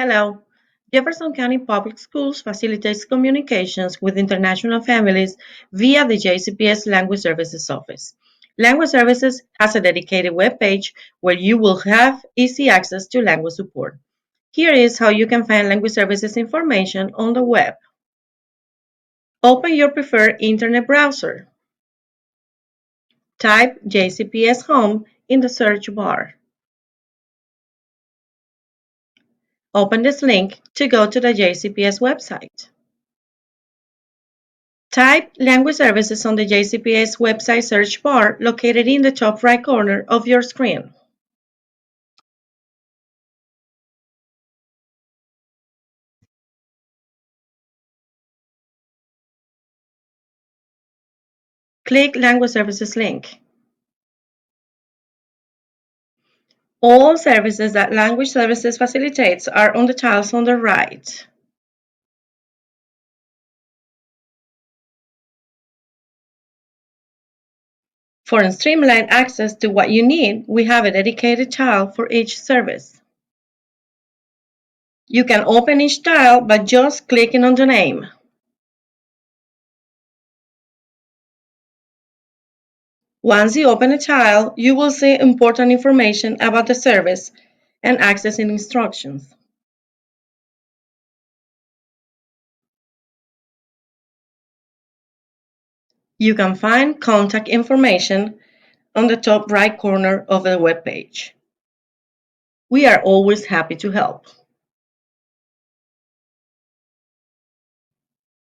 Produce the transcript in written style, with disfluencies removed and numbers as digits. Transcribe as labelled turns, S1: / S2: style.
S1: Hello. Jefferson County Public Schools facilitates communications with international families via the JCPS Language Services Office. Language Services has a dedicated web page where you will have easy access to language support. Here is how you can find Language Services information on the web. Open your preferred internet browser. Type JCPS Home in the search bar. Open this link to go to the JCPS website. Type Language Services on the JCPS website search bar located in the top right corner of your screen. Click Language Services link. All services that Language Services facilitates are on the tiles on the right. For streamlined access to what you need, we have a dedicated tile for each service. You can open each tile by just clicking on the name. Once you open a tile, you will see important information about the service and accessing instructions. You can find contact information on the top right corner of the web page. We are always happy to help.